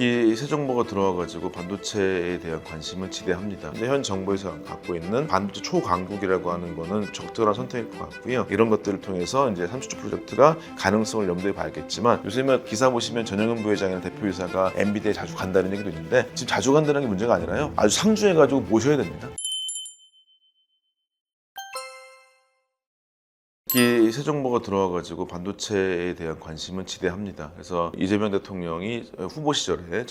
특히 새 정부가 들어와가지고 반도체에 대한 관심을 지대합니다. 근데 현 정부에서 갖고 있는 반도체 초강국이라고 하는 거는 적절한 선택일 것 같고요. 이런 것들을 통해서 이제 30조 프로젝트가 가능성을 염두에 봐야겠지만, 요즘에 기사 보시면 전영근 부회장이나 대표이사가 엔비디아에 자주 간다는 얘기도 있는데, 지금 자주 간다는 게 문제가 아니라요, 아주 상주해가지고 모셔야 됩니다. 특히 새 정부가 들어와가지고 반도체에 대한 관심은 지대합니다. 그래서 이재명 대통령이 후보 시절에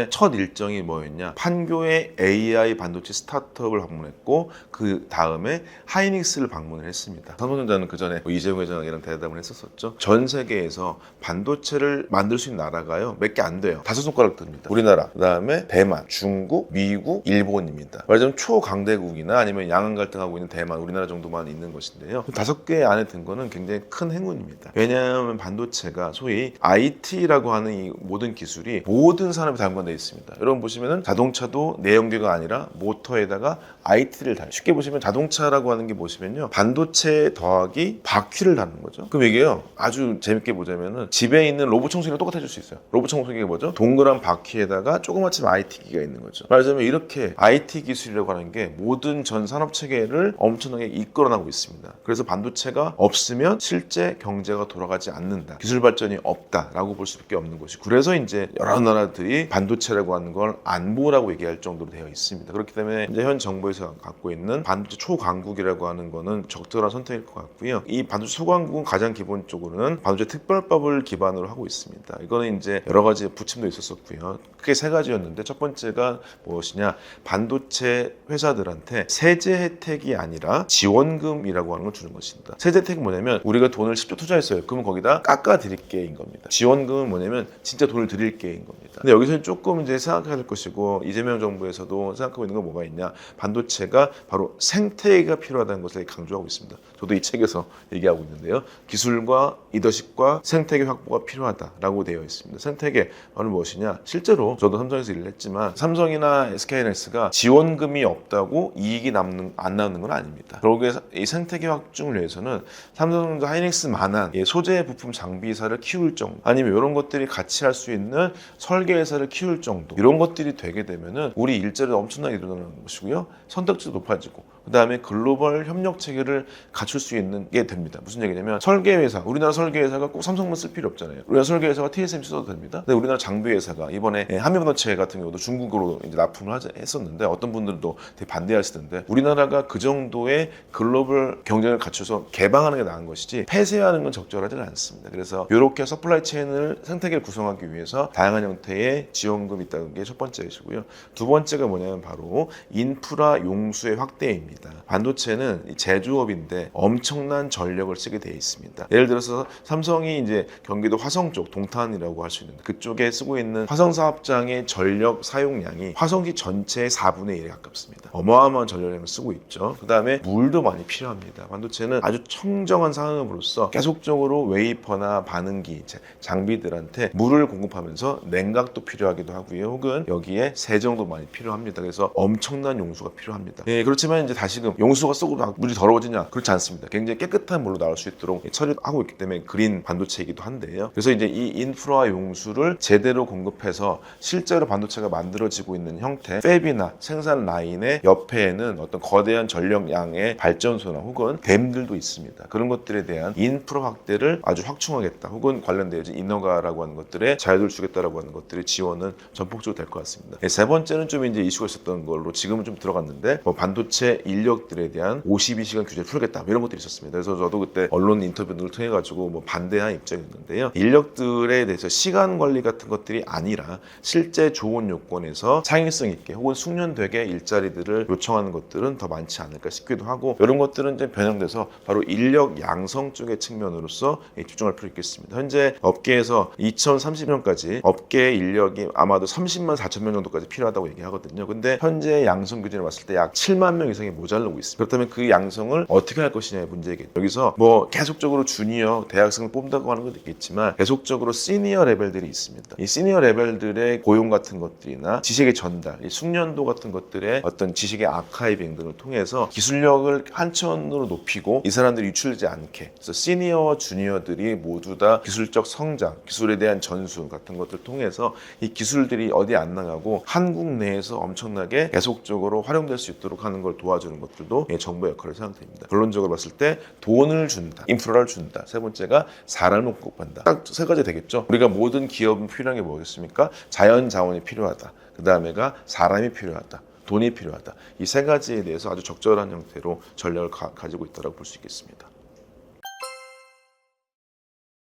첫 일정이 뭐였냐, 판교의 AI 반도체 스타트업을 방문했고, 그 다음에 하이닉스를 방문을 했습니다. 삼성전자는 그 전에 이재용 회장이랑 대담을 했었었죠. 전 세계에서 반도체를 만들 수 있는 나라가요, 몇 개 안 돼요. 5손가락 듭니다. 우리나라, 그 다음에 대만, 중국, 미국, 일본입니다. 말하자면 초강대국이나 아니면 양안 갈등하고 있는 대만, 우리나라 정도만 있는 것인데요. 5개 안에 든 거는 굉장히 큰 행운입니다. 왜냐하면 반도체가 소위 IT라고 하는 이 모든 기술이 모든 산업에 다 연관되어 있습니다. 여러분 보시면은 자동차도 내연기가 아니라 모터에다가 IT를 달아요. 쉽게 보시면 자동차라고 하는 게 보시면요, 반도체 더하기 바퀴를 다는 거죠. 그럼 이게요, 아주 재밌게 보자면은 집에 있는 로봇 청소기랑 똑같아 질 수 있어요. 로봇 청소기가 뭐죠? 동그란 바퀴에다가 조그맣지 IT기가 있는 거죠. 말하자면 이렇게 IT 기술이라고 하는 게 모든 전 산업 체계를 엄청나게 이끌어나고 있습니다. 그래서 반도체가 없으면 실제 경제가 돌아가지 않는다, 기술 발전이 없다라고 볼 수밖에 없는 것이고, 그래서 이제 여러 나라들이 반도체라고 하는 걸 안보라고 얘기할 정도로 되어 있습니다. 그렇기 때문에 이제 현 정부에서 갖고 있는 반도체 초강국이라고 하는 거는 적절한 선택일 것 같고요. 이 반도체 초강국은 가장 기본적으로는 반도체 특별법을 기반으로 하고 있습니다. 이거는 이제 여러 가지 부침도 있었었고요. 크게 3가지였는데, 첫 번째가 무엇이냐, 반도체 회사들한테 세제 혜택이 아니라 지원금이라고 하는 걸 주는 것입니다. 세제 혜택은 뭐냐면, 우리가 돈을 10조 투자했어요. 그러면 거기다 깎아 드릴게인 겁니다. 지원금은 뭐냐면 진짜 돈을 드릴게인 겁니다. 근데 여기서 조금 이제 생각해야 될 것이고, 이재명 정부에서도 생각하고 있는 건 뭐가 있냐, 반도체가 바로 생태계가 필요하다는 것을 강조하고 있습니다. 저도 이 책에서 얘기하고 있는데요, 기술과 리더십과 생태계 확보가 필요하다라고 되어 있습니다. 생태계는 무엇이냐, 실제로 저도 삼성에서 일을 했지만 삼성이나 SK하이닉스가 지원금이 없다고 이익이 안 나오는 건 아닙니다. 그러기 위해서 이 생태계 확충을 위해서는 삼성전자 하이닉스만한 소재 부품 장비회사를 키울 정도, 아니면 이런 것들이 같이 할 수 있는 설계회사를 키울 정도, 이런 것들이 되게 되면은 우리 일자리가 엄청나게 늘어나는 것이고요, 선택지도 높아지고, 그 다음에 글로벌 협력 체계를 갖출 수 있는 게 됩니다. 무슨 얘기냐면, 설계회사, 우리나라 설계회사가 꼭 삼성만 쓸 필요 없잖아요. 우리나라 설계회사가 TSMC 써도 됩니다. 근데 우리나라 장비회사가 이번에 한미반도체 같은 경우도 중국으로 이제 납품을 했었는데, 어떤 분들도 되게 반대하시던데, 우리나라가 그 정도의 글로벌 경쟁을 갖춰서 개방하는 게 나은 것이지 폐쇄하는 건 적절하지는 않습니다. 그래서 이렇게 서플라이 체인을, 생태계를 구성하기 위해서 다양한 형태의 지원금이 있다는 게 첫 번째이시고요. 두 번째가 뭐냐면 바로 인프라 용수의 확대입니다. 반도체는 제조업인데 엄청난 전력을 쓰게 되어 있습니다. 예를 들어서 삼성이 이제 경기도 화성 쪽, 동탄이라고 할 수 있는데, 그쪽에 쓰고 있는 화성 사업장의 전력 사용량이 화성시 전체의 4분의 1에 가깝습니다. 어마어마한 전력량을 쓰고 있죠. 그 다음에 물도 많이 필요합니다. 반도체는 아주 청정한 산업으로서 계속적으로 웨이퍼나 반응기 장비들한테 물을 공급하면서 냉각도 필요하기도 하고요, 혹은 여기에 세정도 많이 필요합니다. 그래서 엄청난 용수가 필요합니다. 그렇지만 이제 다시금 용수가 썩고 물이 더러워지냐, 그렇지 않습니다. 굉장히 깨끗한 물로 나올 수 있도록 처리하고 있기 때문에 그린 반도체이기도 한데요. 그래서 이제 이 인프라 용수를 제대로 공급해서 실제로 반도체가 만들어지고 있는 형태, 팹이나 생산 라인의 옆에는 어떤 거대한 전력량의 발전소나 혹은 댐들도 있습니다. 그런 것들에 대한 인프라 확대를 아주 확충하겠다, 혹은 관련되어 있는 인허가라고 하는 것들에 자유도를 주겠다라고 하는 것들의 지원은 전폭적으로 될 것 같습니다. 세 번째는 좀 이제 이슈가 있었던 걸로 지금은 좀 들어갔는데, 반도체 인력들에 대한 52시간 규제를 풀겠다, 이런 것들이 있었습니다. 그래서 저도 그때 언론 인터뷰 등을 통해 가지고 반대한 입장이었는데요. 인력들에 대해서 시간 관리 같은 것들이 아니라 실제 좋은 요건에서 창의성 있게 혹은 숙련되게 일자리들을 요청하는 것들은 더 많지 않을까 싶기도 하고, 이런 것들은 이제 변형돼서 바로 인력 양성 쪽의 측면으로서 집중할 필요 있겠습니다. 현재 업계에서 2030년까지 업계 인력이 아마도 30만 4천 명 정도까지 필요하다고 얘기하거든요. 근데 현재 양성 기준을 봤을 때 약 7만 명 이상이 모자르고 있습니다. 그렇다면 그 양성을 어떻게 할 것이냐의 문제겠죠. 여기서 계속적으로 주니어 대학생을 뽑는다고 하는 것도 있겠지만, 계속적으로 시니어 레벨들이 있습니다. 이 시니어 레벨들의 고용 같은 것들이나 지식의 전달, 이 숙련도 같은 것들의 어떤 지식의 아카이빙 등을 통해서 기술력을 한천으로 높이고, 이 사람들이 유출되지 않게, 그래서 시니어와 주니어들이 모두 다 기술적 성장, 기술에 대한 전수 같은 것들을 통해서 이 기술들이 어디 안 나가고 한국 내에서 엄청나게 계속적으로 활용될 수 있도록 하는 걸 도와주는 것들도 정부의 역할을 생각됩니다. 결론적으로 봤을 때 돈을 준다, 인프라를 준다. 세 번째가 사람을 공급한다. 딱 세 가지 되겠죠. 우리가 모든 기업은 필요한 게 뭐겠습니까? 자연 자원이 필요하다. 그 다음에가 사람이 필요하다. 돈이 필요하다. 이 세 가지에 대해서 아주 적절한 형태로 전략을 가지고 있다고 볼 수 있겠습니다.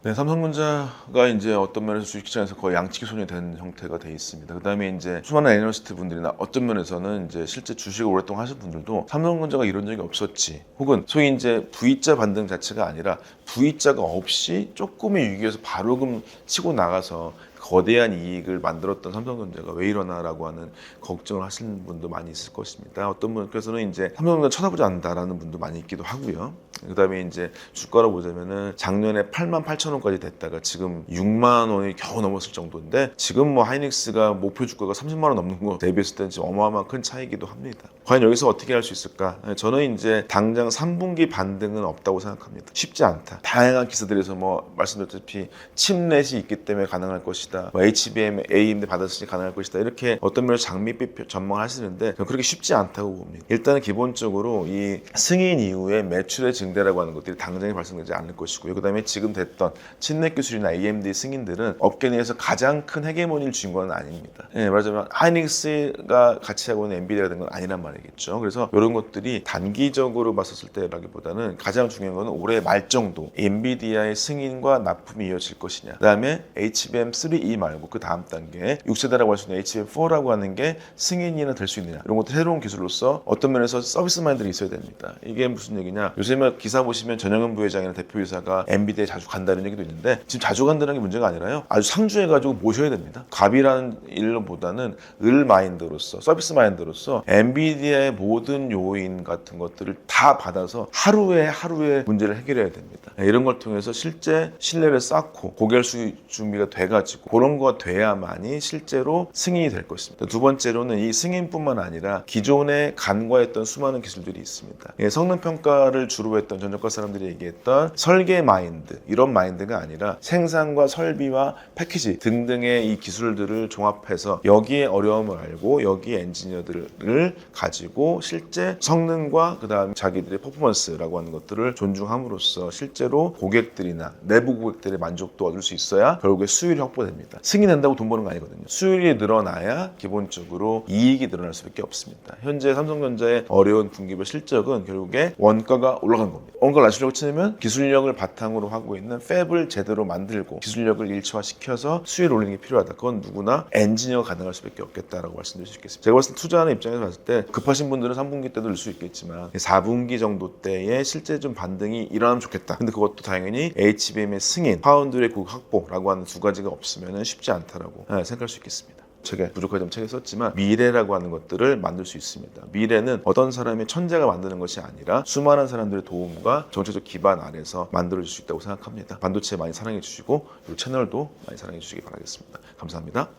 네, 삼성전자가 이제 어떤 면에서 주식시장에서 거의 양치기 손이 된 형태가 돼 있습니다. 그다음에 이제 수많은 애널리스트 분들이나 어떤 면에서는 이제 실제 주식을 오랫동안 하신 분들도 삼성전자가 이런 적이 없었지, 혹은 소위 이제 V자 반등 자체가 아니라 V자가 없이 조금의 위기에서 바로 치고 나가서 거대한 이익을 만들었던 삼성전자가 왜 이러나라고 하는 걱정을 하시는 분도 많이 있을 것입니다. 어떤 분께서는 이제 삼성전자 쳐다보지 않는다라는 분도 많이 있기도 하고요. 그다음에 이제 주가로 보자면은 작년에 88,000원까지 됐다가 지금 6만 원이 겨우 넘었을 정도인데, 지금 뭐 하이닉스가 목표 주가가 30만 원 넘는 거 대비했을 때는 지금 어마어마한 큰 차이기도 합니다. 과연 여기서 어떻게 할 수 있을까? 저는 이제 당장 3분기 반등은 없다고 생각합니다. 쉽지 않다. 다양한 기사들에서 뭐 말씀드렸다시피 칩넷이 있기 때문에 가능할 것이다, HBM, AMD 받았으니 가능할 것이다, 이렇게 어떤 면에서 장밋빛 전망을 하시는데 저는 그렇게 쉽지 않다고 봅니다. 일단은 기본적으로 이 승인 이후에 매출의 증대라고 하는 것들이 당장에 발생되지 않을 것이고요. 그 다음에 지금 됐던 칩넷 기술이나 AMD 승인들은 업계 내에서 가장 큰 헤게모니를 쥔 건 아닙니다. 말하자면 하이닉스가 같이 하고 있는 엔비디아가 된 건 아니란 말이겠죠. 그래서 이런 것들이 단기적으로 봤었을 때라기보다는 가장 중요한 건 올해 말 정도 엔비디아의 승인과 납품이 이어질 것이냐, 그 다음에 HBM3E 말고 그 다음 단계 6세대라고 할 수 있는 HBM4라고 하는 게 승인이나 될 수 있느냐, 이런 것도 새로운 기술로서 어떤 면에서 서비스 마인드가 있어야 됩니다. 이게 무슨 얘기냐, 요새 기사 보시면 전영은 부회장이나 대표이사가 엔비디아에 자주 간다는 얘기도 있는데, 지금 자주 간다는 게 문제가 아니라요, 아주 상주해가지고 모셔야 됩니다. 갑이라는 일보다는 을 마인드로서, 서비스 마인드로서 엔비디아의 모든 요인 같은 것들을 다 받아서 하루에 문제를 해결해야 됩니다. 이런 걸 통해서 실제 신뢰를 쌓고 고개를 숙일 준비가 돼가지고 그런 거 돼야만이 실제로 승인이 될 것입니다. 두 번째로는 이 승인뿐만 아니라 기존에 간과했던 수많은 기술들이 있습니다. 성능 평가를 주로 했던 전작가 사람들이 얘기했던 설계 마인드, 이런 마인드가 아니라 생산과 설비와 패키지 등등의 이 기술들을 종합해서 여기에 어려움을 알고 여기에 엔지니어들을 가지고 실제 성능과 그 다음 자기들의 퍼포먼스라고 하는 것들을 존중함으로써 실제로 고객들이나 내부 고객들의 만족도 얻을 수 있어야 결국에 수율이 확보됩니다. 승인한다고 돈 버는 거 아니거든요. 수율이 늘어나야 기본적으로 이익이 늘어날 수밖에 없습니다. 현재 삼성전자의 어려운 분기별 실적은 결국에 원가가 올라간 겁니다. 원가를 낮추려고 치면 기술력을 바탕으로 하고 있는 팹을 제대로 만들고 기술력을 일치화시켜서 수율을 올리는 게 필요하다. 그건 누구나 엔지니어가 가능할 수밖에 없겠다라고 말씀드릴 수 있겠습니다. 제가 봤을 때 투자하는 입장에서 봤을 때 급하신 분들은 3분기 때도 늘 수 있겠지만 4분기 정도 때에 실제 좀 반등이 일어나면 좋겠다. 근데 그것도 당연히 HBM의 승인, 파운드의 그 확보라고 하는 두 가지가 없으면 쉽지 않다라고 생각할 수 있겠습니다. 제가 부족하지만 책에 썼지만 미래라고 하는 것들을 만들 수 있습니다. 미래는 어떤 사람의 천재가 만드는 것이 아니라 수많은 사람들의 도움과 정책적 기반 아래서 만들어질 수 있다고 생각합니다. 반도체 많이 사랑해 주시고 이 채널도 많이 사랑해 주시기 바라겠습니다. 감사합니다.